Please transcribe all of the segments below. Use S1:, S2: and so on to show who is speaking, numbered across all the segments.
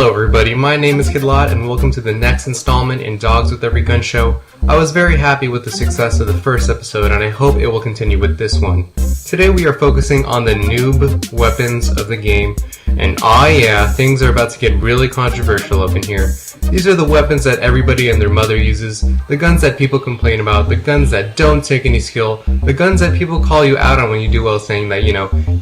S1: Hello everybody, my name is Kidlot and welcome to the next installment in Dogs with Every Gun Show. I was very happy with the success of the first episode and I hope it will continue with this one. Today we are focusing on the noob weapons of the game, and yeah, things are about to get really controversial up in here. These are the weapons that everybody and their mother uses, the guns that people complain about, the guns that don't take any skill, the guns that people call you out on when you do well, saying that,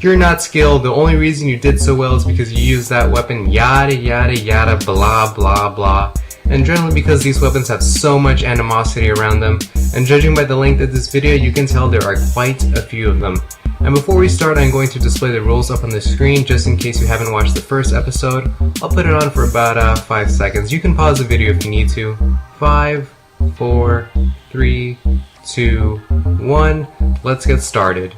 S1: you're not skilled, the only reason you did so well is because you used that weapon, yada yada yada, blah blah blah. And generally because these weapons have so much animosity around them, and judging by the length of this video, you can tell there are quite a few of them. And before we start, I'm going to display the rules up on the screen just in case you haven't watched the first episode. I'll put it on for about 5 seconds. You can pause the video if you need to. 5, 4, 3, 2, 1, let's get started.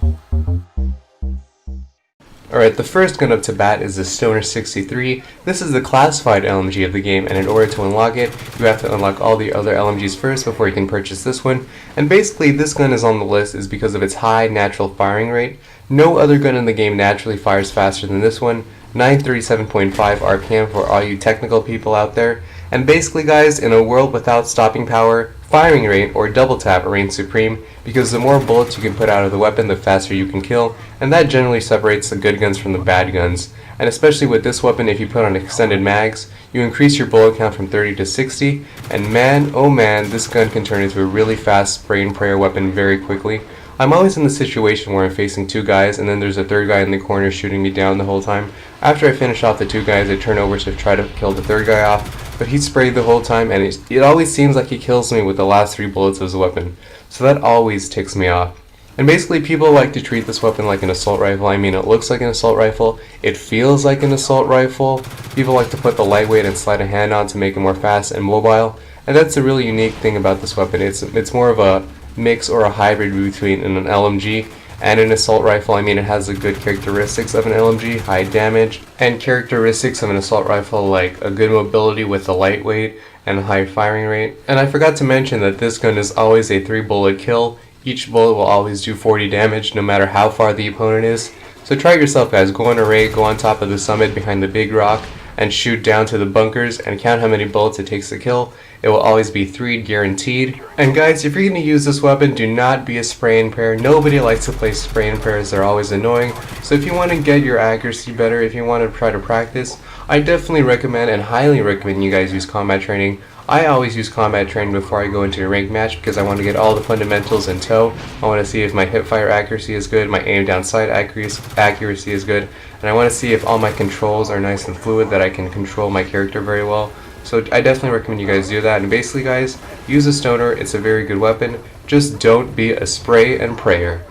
S1: Alright, the first gun up to bat is the Stoner 63. This is the classified LMG of the game, and in order to unlock it, you have to unlock all the other LMGs first before you can purchase this one. And basically, this gun is on the list is because of its high natural firing rate. No other gun in the game naturally fires faster than this one. 937.5 RPM for all you technical people out there. And basically guys, in a world without stopping power, firing rate or double tap reigns supreme, because the more bullets you can put out of the weapon, the faster you can kill, and that generally separates the good guns from the bad guns. And especially with this weapon, if you put on extended mags, you increase your bullet count from 30 to 60, and man, oh man, this gun can turn into a really fast spray and prayer weapon very quickly. I'm always in the situation where I'm facing two guys and then there's a third guy in the corner shooting me down the whole time. After I finish off the two guys, I turn over to try to kill the third guy off, but he sprayed the whole time and it always seems like he kills me with the last 3 bullets of his weapon. So that always ticks me off. And basically people like to treat this weapon like an assault rifle. I mean, it looks like an assault rifle, it feels like an assault rifle. People like to put the lightweight and sleight of hand on to make it more fast and mobile. And that's a really unique thing about this weapon. It's more of a mix or a hybrid between an LMG and an assault rifle. I mean, it has the good characteristics of an LMG, high damage, and characteristics of an assault rifle like a good mobility with the lightweight and a high firing rate. And I forgot to mention that this gun is always a 3-bullet kill. Each bullet will always do 40 damage no matter how far the opponent is. So try it yourself guys, go on a raid, go on top of the summit behind the big rock and shoot down to the bunkers and count how many bullets it takes to kill. It will always be 3 guaranteed. And guys, if you're going to use this weapon, do not be a spray and prayer. Nobody likes to play spray and prayers, they're always annoying. So if you want to get your accuracy better, if you want to try to practice, I definitely recommend and highly recommend you guys use combat training. I always use combat training before I go into a ranked match because I want to get all the fundamentals in tow. I want to see if my hipfire accuracy is good, my aim down sight accuracy is good, and I want to see if all my controls are nice and fluid, that I can control my character very well. So I definitely recommend you guys do that. And basically guys, use a stoner, it's a very good weapon. Just don't be a spray and prayer.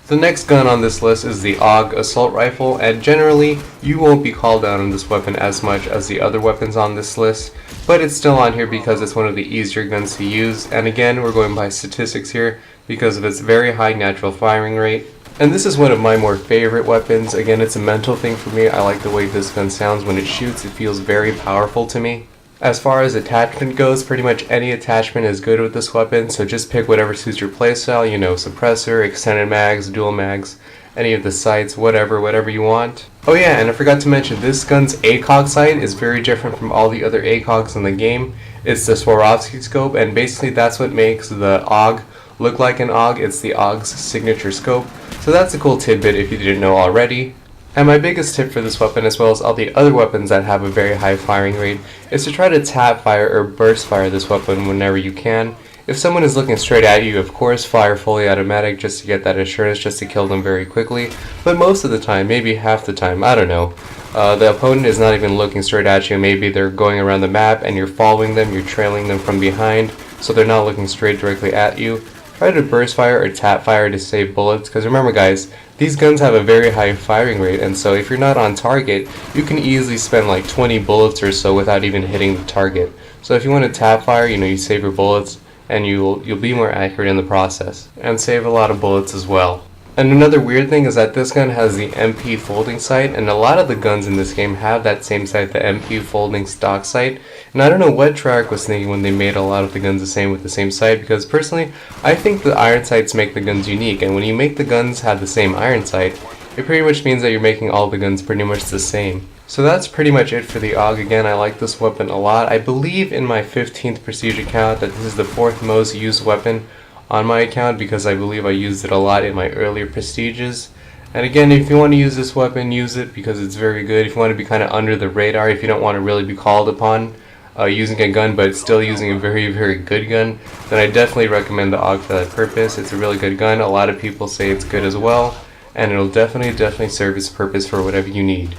S1: The next gun on this list is the AUG assault rifle, and generally you won't be called out on this weapon as much as the other weapons on this list, but it's still on here because it's one of the easier guns to use. And again, we're going by statistics here because of its very high natural firing rate. And this is one of my more favorite weapons. Again, it's a mental thing for me. I like the way this gun sounds when it shoots. It feels very powerful to me. As far as attachment goes, pretty much any attachment is good with this weapon, so just pick whatever suits your playstyle, suppressor, extended mags, dual mags, any of the sights, whatever you want. Oh yeah, and I forgot to mention, this gun's ACOG sight is very different from all the other ACOGs in the game. It's the Swarovski scope, and basically that's what makes the AUG look like an AUG. It's the AUG's signature scope. So that's a cool tidbit if you didn't know already. And my biggest tip for this weapon, as well as all the other weapons that have a very high firing rate, is to try to tap fire or burst fire this weapon whenever you can. If someone is looking straight at you, of course fire fully automatic just to get that assurance, just to kill them very quickly. But most of the time, maybe half the time, I don't know, the opponent is not even looking straight at you. Maybe they're going around the map and you're following them, you're trailing them from behind, so they're not looking straight directly at you. Try to burst fire or tap fire to save bullets, because remember guys, these guns have a very high firing rate, and so if you're not on target, you can easily spend like 20 bullets or so without even hitting the target. So if you want to tap fire, you save your bullets, and you'll be more accurate in the process, and save a lot of bullets as well. And another weird thing is that this gun has the MP folding sight, and a lot of the guns in this game have that same sight, the MP folding stock sight. And I don't know what Treyarch was thinking when they made a lot of the guns the same with the same sight, because personally, I think the iron sights make the guns unique, and when you make the guns have the same iron sight, It pretty much means that you're making all the guns pretty much the same. So that's pretty much it for the AUG. Again, I like this weapon a lot. I believe in my 15th Prestige account that this is the 4th most used weapon on my account because I believe I used it a lot in my earlier Prestiges. And again, if you want to use this weapon, use it because it's very good. If you want to be kind of under the radar, if you don't want to really be called upon using a gun but still using a very, very good gun, then I definitely recommend the AUG for that purpose. It's a really good gun. A lot of people say it's good as well, and it'll definitely serve its purpose for whatever you need.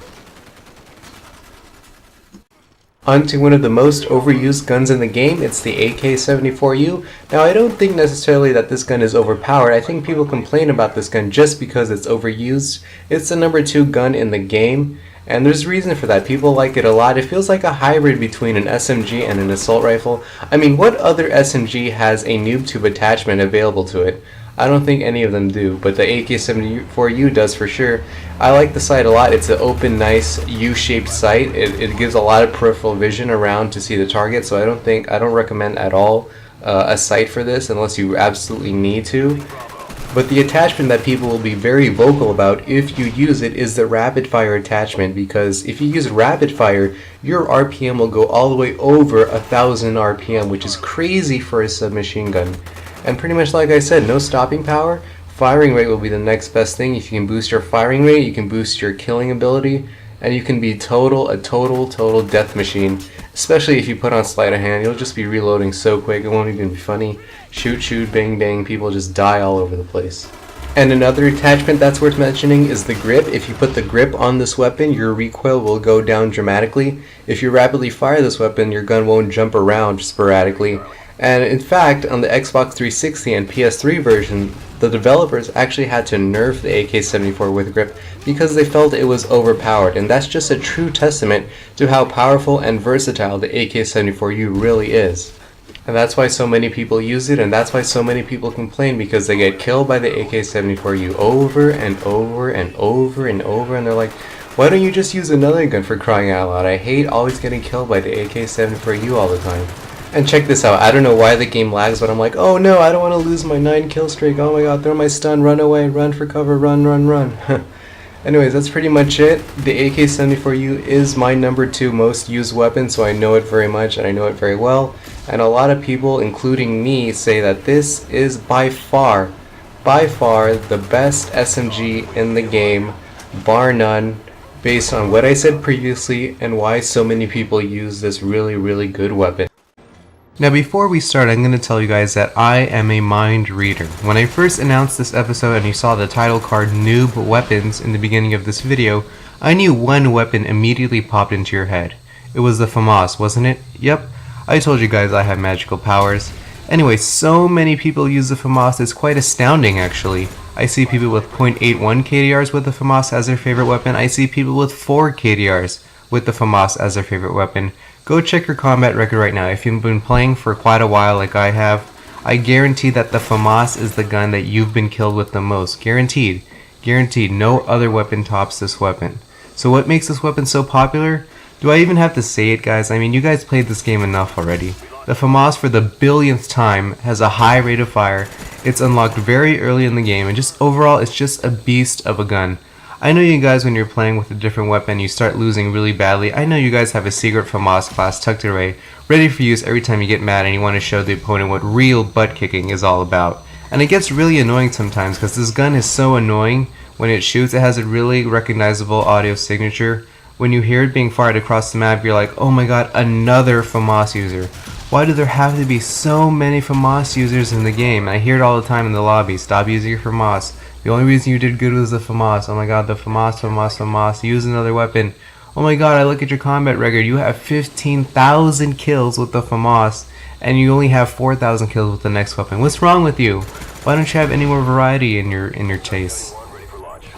S1: On to one of the most overused guns in the game, it's the AK-74u. Now I don't think necessarily that this gun is overpowered. I think people complain about this gun just because it's overused. It's the number 2 gun in the game, and there's reason for that. People like it a lot. It feels like a hybrid between an SMG and an assault rifle. I mean, what other SMG has a noob tube attachment available to it? I don't think any of them do, but the AK-74u does for sure. I like the sight a lot. It's an open, nice U-shaped sight. It gives a lot of peripheral vision around to see the target, so I don't recommend at all a sight for this unless you absolutely need to. But the attachment that people will be very vocal about if you use it is the rapid fire attachment, because if you use rapid fire, your RPM will go all the way over 1000 RPM, which is crazy for a submachine gun. And pretty much like I said, no stopping power. Firing rate will be the next best thing. If you can boost your firing rate, you can boost your killing ability, and you can be a total death machine. Especially if you put on sleight of hand, you'll just be reloading so quick, it won't even be funny. Shoot, shoot, bang, bang, people just die all over the place. And another attachment that's worth mentioning is the grip. If you put the grip on this weapon, your recoil will go down dramatically. If you rapidly fire this weapon, your gun won't jump around sporadically. And in fact, on the Xbox 360 and PS3 version, the developers actually had to nerf the AK-74 with grip because they felt it was overpowered, and that's just a true testament to how powerful and versatile the AK-74u really is. And that's why so many people use it, and that's why so many people complain, because they get killed by the AK-74u over and over and over and over, and they're like, why don't you just use another gun, for crying out loud? I hate always getting killed by the AK-74u all the time. And check this out, I don't know why the game lags, but I'm like, oh no, I don't want to lose my 9 kill streak, oh my god, throw my stun, run away, run for cover, run, run, run. Anyways, that's pretty much it. The AK-74u is my number 2 most used weapon, so I know it very much and I know it very well. And a lot of people, including me, say that this is by far the best SMG in the game, bar none, based on what I said previously and why so many people use this really good weapon. Now before we start, I'm going to tell you guys that I am a mind reader. When I first announced this episode and you saw the title card Noob Weapons in the beginning of this video, I knew one weapon immediately popped into your head. It was the Famas, wasn't it? Yep, I told you guys I have magical powers. Anyway, so many people use the Famas, it's quite astounding actually. I see people with 0.81 KDRs with the Famas as their favorite weapon. I see people with 4 KDRs with the Famas as their favorite weapon. Go check your combat record right now. If you've been playing for quite a while like I have, I guarantee that the Famas is the gun that you've been killed with the most. Guaranteed. Guaranteed. No other weapon tops this weapon. So what makes this weapon so popular? Do I even have to say it, guys? I mean, you guys played this game enough already. The Famas, for the billionth time, has a high rate of fire. It's unlocked very early in the game, and just overall, it's just a beast of a gun. I know you guys, when you're playing with a different weapon, you start losing really badly. I know you guys have a secret Famas class tucked away, ready for use every time you get mad and you want to show the opponent what real butt kicking is all about. And it gets really annoying sometimes because this gun is so annoying. When it shoots, it has a really recognizable audio signature. When you hear it being fired across the map, you're like, oh my god, another Famas user. Why do there have to be so many Famas users in the game? I hear it all the time in the lobby. Stop using your Famas. The only reason you did good was the Famas. Oh my god, the Famas. Use another weapon. Oh my god, I look at your combat record. You have 15,000 kills with the Famas, and you only have 4,000 kills with the next weapon. What's wrong with you? Why don't you have any more variety in your tastes?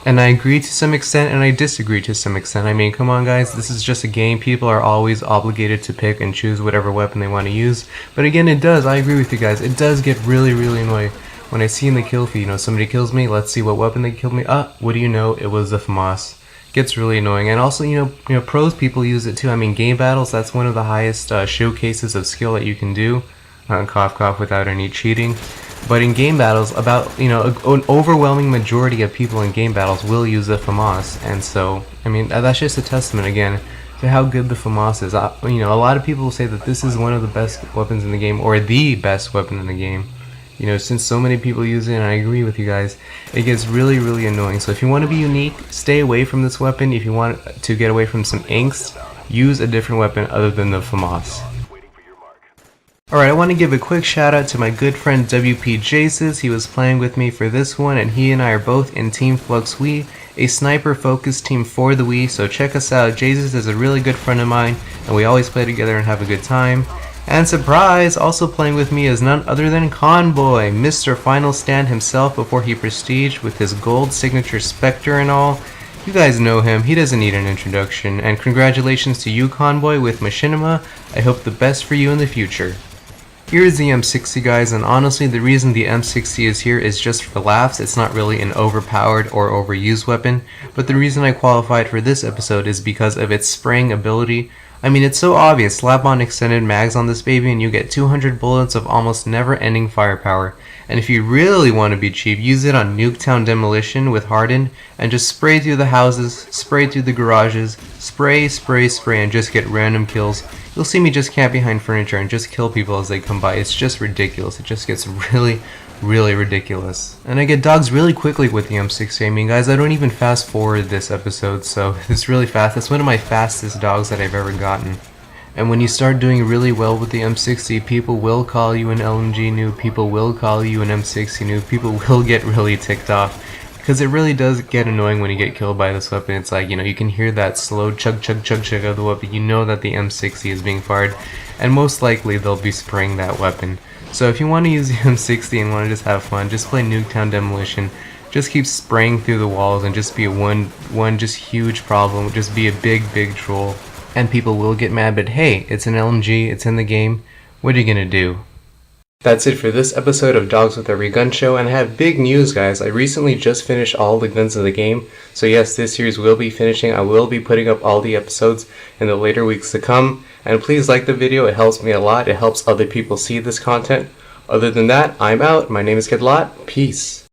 S1: And I agree to some extent, and I disagree to some extent. I mean, come on guys, this is just a game. People are always obligated to pick and choose whatever weapon they want to use. But again, I agree with you guys, it does get really annoying. When I see in the kill feed, somebody kills me, let's see what weapon they killed me. What do you know? It was the Famas. Gets really annoying. And also, pros people use it too. I mean, game battles, that's one of the highest showcases of skill that you can do. Cough, cough, without any cheating. But in game battles, about, you know, an overwhelming majority of people in game battles will use the Famas, and so, I mean, that's just a testament again to how good the Famas is. You know, a lot of people say that this is one of the best weapons in the game, or the best weapon in the game. You know, since so many people use it, and I agree with you guys, it gets really, really annoying. So if you want to be unique, stay away from this weapon. If you want to get away from some angst, use a different weapon other than the Famas. Alright, I want to give a quick shout out to my good friend WP Jaces. He was playing with me for this one, and he and I are both in Team Flux Wii, a sniper focused team for the Wii, so check us out. Jaces is a really good friend of mine, and we always play together and have a good time. And surprise, also playing with me is none other than Convoy, Mr. Final Stand himself before he prestiged with his gold signature Spectre and all. You guys know him, he doesn't need an introduction, and congratulations to you, Convoy, with Machinima. I hope the best for you in the future. Here is the M60, guys, and honestly the reason the M60 is here is just for laughs. It's not really an overpowered or overused weapon, but the reason I qualified for this episode is because of its spraying ability. I mean, it's so obvious. Slap on extended mags on this baby and you get 200 bullets of almost never-ending firepower. And if you really want to be cheap, use it on Nuketown Demolition with Hardened and just spray through the houses, spray through the garages, spray, spray, spray, and just get random kills. You'll see me just camp behind furniture and just kill people as they come by. It's just ridiculous. It just gets really, really ridiculous. And I get dogs really quickly with the M60. I mean, guys, I don't even fast forward this episode, so it's really fast. It's one of my fastest dogs that I've ever gotten. And when you start doing really well with the M60, people will call you an LMG noob, people will call you an M60 noob, people will get really ticked off. Because it really does get annoying when you get killed by this weapon. It's like, you know, you can hear that slow chug chug chug chug of the weapon. You know that the M60 is being fired, and most likely they'll be spraying that weapon. So if you want to use the M60 and want to just have fun, just play Nuketown Demolition. Just keep spraying through the walls and just be one just huge problem. Just be a big troll. And people will get mad, but hey, it's an LMG, it's in the game. What are you gonna do? That's it for this episode of Dogs with Every Gun Show, and I have big news, guys. I recently just finished all the guns in the game, so yes, this series will be finishing. I will be putting up all the episodes in the later weeks to come, and please like the video. It helps me a lot. It helps other people see this content. Other than that, I'm out. My name is Kidlot. Peace.